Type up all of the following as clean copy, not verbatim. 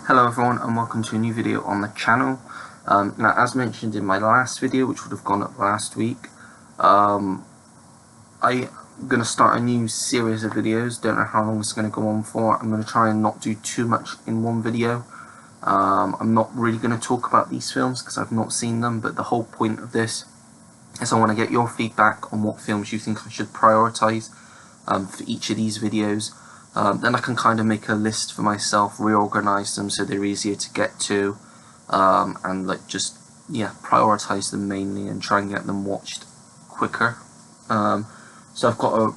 Hello everyone and welcome to a new video on the channel. Now, as mentioned in my last video, which would have gone up last week, I'm going to start a new series of videos. Don't know how long it's going to go on for. I'm going to try and not do too much in one video. I'm not really going to talk about these films because I've not seen them, but the whole point of this is I want to get your feedback on what films you think I should prioritise for each of these videos. Then I can kind of make a list for myself, reorganise them so they're easier to get to, and prioritise them mainly and try and get them watched quicker. So I've got a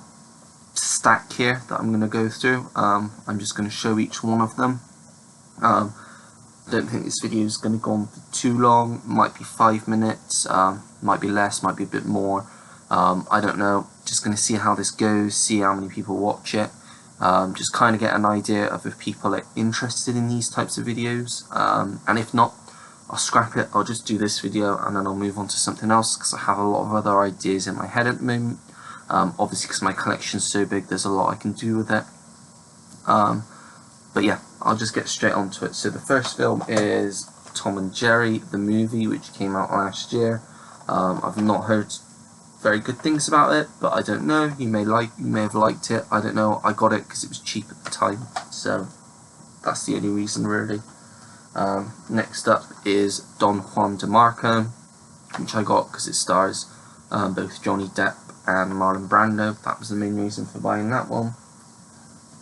stack here that I'm going to go through. I'm just going to show each one of them. I don't think this video is going to go on for too long. Might be 5 minutes, might be less, might be a bit more. I don't know. Just going to see how this goes, see how many people watch it. Just kind of get an idea of if people are interested in these types of videos, and if not, I'll scrap it. I'll just do this video and then I'll move on to something else because I have a lot of other ideas in my head at the moment. Obviously because my collection's so big, there's a lot I can do with it. But yeah, I'll just get straight onto it. So the first film is Tom and Jerry, the movie, which came out last year. I've not heard very good things about it, but I don't know. You may have liked it. I don't know. I got it because it was cheap at the time, so that's the only reason really. Next up is Don Juan DeMarco, which I got because it stars both Johnny Depp and Marlon Brando. That was the main reason for buying that one.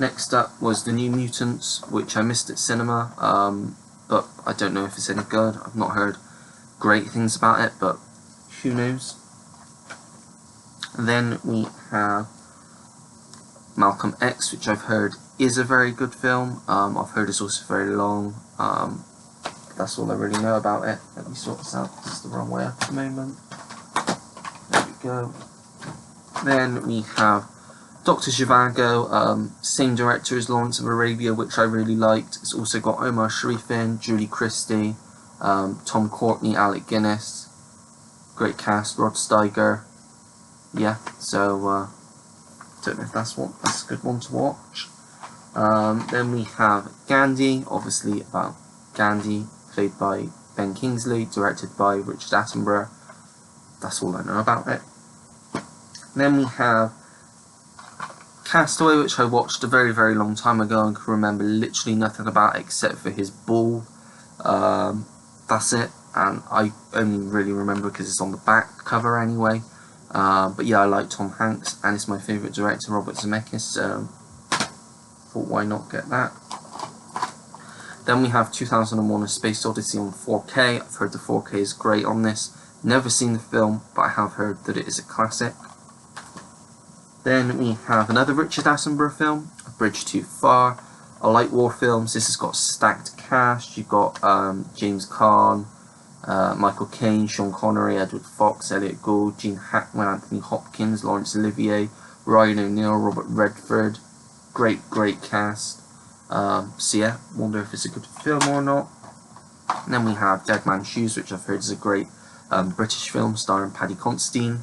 Next up was The New Mutants, which I missed at cinema, but I don't know if it's any good. I've not heard great things about it, but who knows. Then we have Malcolm X, which I've heard is a very good film. I've heard it's also very long. That's all I really know about it. Let me sort this out. This is the wrong way up at the moment. There we go. Then we have Dr. Zhivago, same director as Lawrence of Arabia, which I really liked. It's also got Omar Sharif in, Julie Christie, Tom Courtenay, Alec Guinness. Great cast, Rod Steiger. Yeah, so don't know if that's a good one to watch. Then we have Gandhi, obviously about Gandhi, played by Ben Kingsley, directed by Richard Attenborough. That's all I know about it. Then we have Castaway, which I watched a very, very long time ago and can remember literally nothing about it except for his ball. That's it, and I only really remember because it's on the back cover anyway. But yeah, I like Tom Hanks, and it's my favourite director, Robert Zemeckis, so thought why not get that. Then we have 2001: A Space Odyssey on 4K. I've heard the 4K is great on this. Never seen the film, but I have heard that it is a classic. Then we have another Richard Attenborough film, A Bridge Too Far. I like war films. This has got a stacked cast. You've got James Caan, Michael Caine, Sean Connery, Edward Fox, Elliot Gould, Gene Hackman, Anthony Hopkins, Laurence Olivier, Ryan O'Neal, Robert Redford. Great cast. So yeah, wonder if it's a good film or not. And then we have Dead Man's Shoes, which I've heard is a great British film starring Paddy Considine.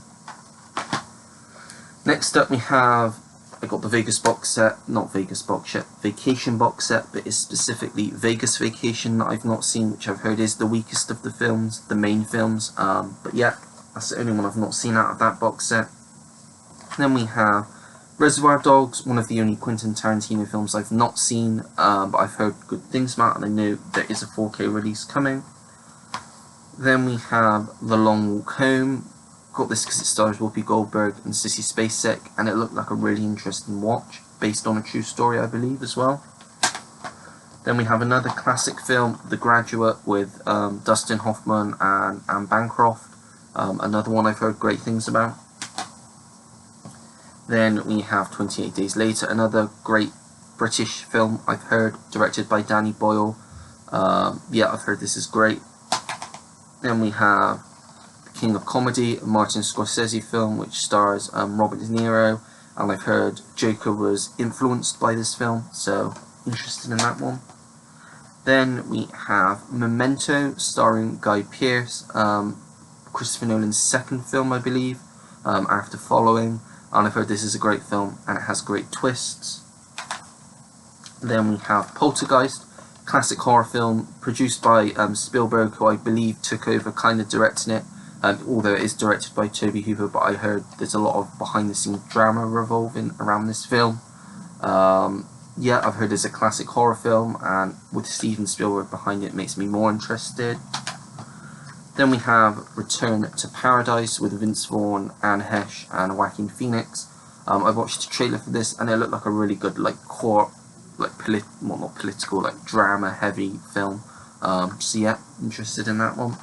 Next up we have, I got the Vegas box set, not Vegas box set, Vacation box set, but it's specifically Vegas Vacation that I've not seen, which I've heard is the weakest of the films, the main films, but yeah, that's the only one I've not seen out of that box set. Then we have Reservoir Dogs, one of the only Quentin Tarantino films I've not seen, but I've heard good things about, and I know there is a 4K release coming. Then we have The Long Walk Home. Got this because it stars Whoopi Goldberg and Sissy Spacek, and it looked like a really interesting watch, based on a true story, I believe, as well. Then we have another classic film, The Graduate, with Dustin Hoffman and Anne Bancroft. Another one I've heard great things about. Then we have 28 Days Later, another great British film I've heard, directed by Danny Boyle. Yeah, I've heard this is great. Then we have King of Comedy, a Martin Scorsese film which stars Robert De Niro, and I've heard Joker was influenced by this film, so interested in that one. Then we have Memento, starring Guy Pearce, Christopher Nolan's second film, I believe, after Following, and I've heard this is a great film and it has great twists. Then we have Poltergeist, classic horror film produced by Spielberg, who I believe took over kind of directing it, although it is directed by Toby Hooper, but I heard there's a lot of behind the scenes drama revolving around this film. Yeah, I've heard it's a classic horror film, and with Steven Spielberg behind it makes me more interested. Then we have Return to Paradise with Vince Vaughn, Anne Heche and Joaquin Phoenix. I watched the trailer for this and it looked like a really good not political, like drama heavy film. So yeah, interested in that one.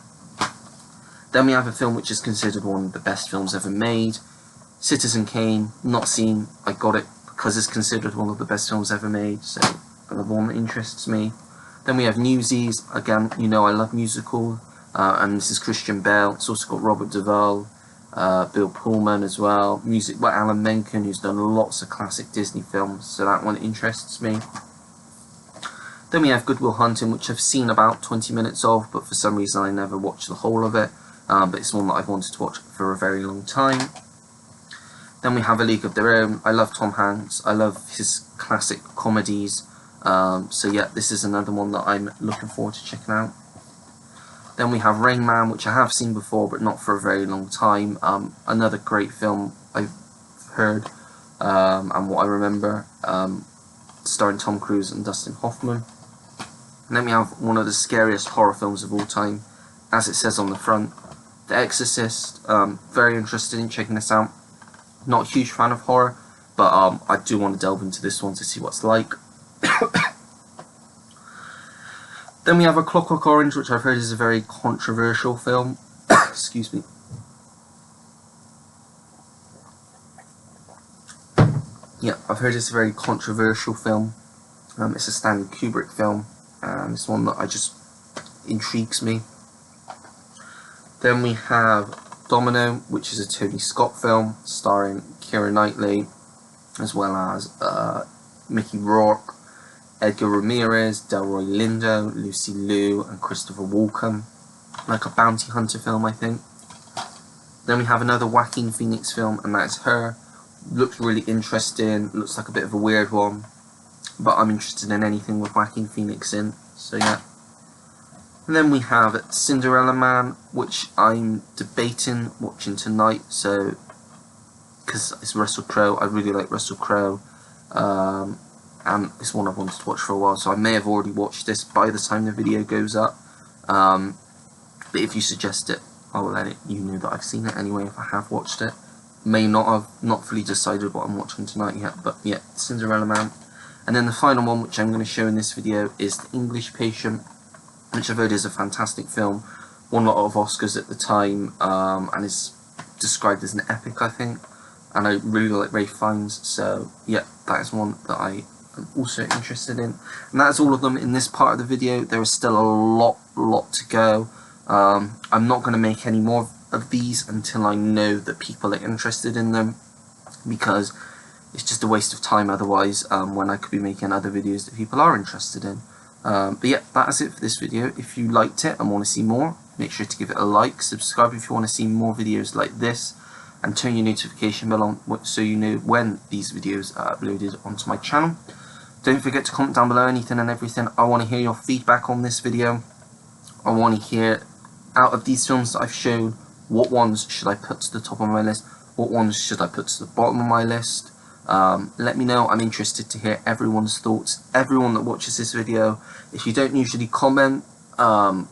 Then we have a film which is considered one of the best films ever made, Citizen Kane. Not seen, I got it because it's considered one of the best films ever made, so another one that interests me. Then we have Newsies. Again, you know I love musicals. And this is Christian Bale. It's also got Robert Duvall, Bill Pullman as well. Music by Alan Menken, who's done lots of classic Disney films, so that one interests me. Then we have Good Will Hunting, which I've seen about 20 minutes of, but for some reason I never watched the whole of it. But it's one that I've wanted to watch for a very long time. Then we have A League of Their Own. I love Tom Hanks. I love his classic comedies. So yeah, this is another one that I'm looking forward to checking out. Then we have Rain Man, which I have seen before, but not for a very long time. Another great film I've heard, and what I remember, starring Tom Cruise and Dustin Hoffman. And then we have one of the scariest horror films of all time, as it says on the front, The Exorcist. Very interested in checking this out. Not a huge fan of horror, but I do want to delve into this one to see what it's like. Then we have A Clockwork Orange, which I've heard is a very controversial film. Excuse me. Yeah, I've heard it's a very controversial film. It's a Stanley Kubrick film, and it's one that just intrigues me. Then we have Domino, which is a Tony Scott film starring Keira Knightley, as well as Mickey Rourke, Edgar Ramirez, Delroy Lindo, Lucy Liu, and Christopher Walken. Like a bounty hunter film, I think. Then we have another Joaquin Phoenix film, and that's Her. Looks really interesting, looks like a bit of a weird one, but I'm interested in anything with Joaquin Phoenix in, so yeah. And then we have Cinderella Man, which I'm debating watching tonight, so, because it's Russell Crowe. I really like Russell Crowe. And it's one I've wanted to watch for a while, so I may have already watched this by the time the video goes up. But if you suggest it, I will let you know that I've seen it anyway if I have watched it. May not have, not fully decided what I'm watching tonight yet, but yeah, Cinderella Man. And then the final one, which I'm going to show in this video, is The English Patient, which I've heard is a fantastic film. Won a lot of Oscars at the time, and is described as an epic, I think. And I really like Ralph Fiennes, so yeah, that is one that I'm also interested in. And that's all of them in this part of the video. There is still a lot to go. I'm not going to make any more of these until I know that people are interested in them, because it's just a waste of time otherwise, when I could be making other videos that people are interested in. But yeah, that is it for this video. If you liked it and want to see more, make sure to give it a like, subscribe if you want to see more videos like this, and turn your notification bell on so you know when these videos are uploaded onto my channel. Don't forget to comment down below anything and everything. I want to hear your feedback on this video. I want to hear, out of these films that I've shown, what ones should I put to the top of my list, what ones should I put to the bottom of my list. Let me know. I'm interested to hear everyone's thoughts, everyone that watches this video. If you don't usually comment for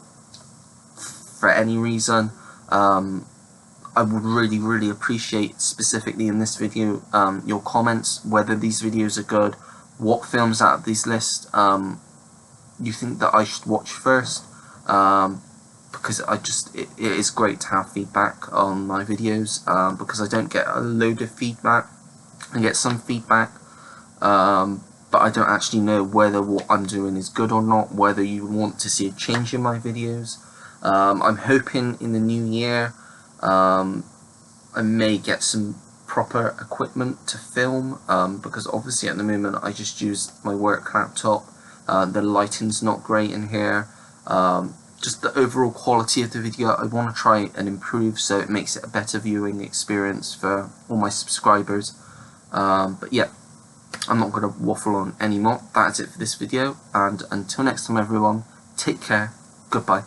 any reason, I would really appreciate, specifically in this video, your comments, whether these videos are good, what films out of these lists you think that I should watch first, because it is great to have feedback on my videos, because I don't get a load of feedback. I get some feedback, but I don't actually know whether what I'm doing is good or not, whether you want to see a change in my videos. I'm hoping in the new year I may get some proper equipment to film, because obviously at the moment I just use my work laptop. The lighting's not great in here. Just the overall quality of the video I want to try and improve so it makes it a better viewing experience for all my subscribers. But yeah, I'm not going to waffle on anymore. That's it for this video, and until next time everyone, take care, goodbye.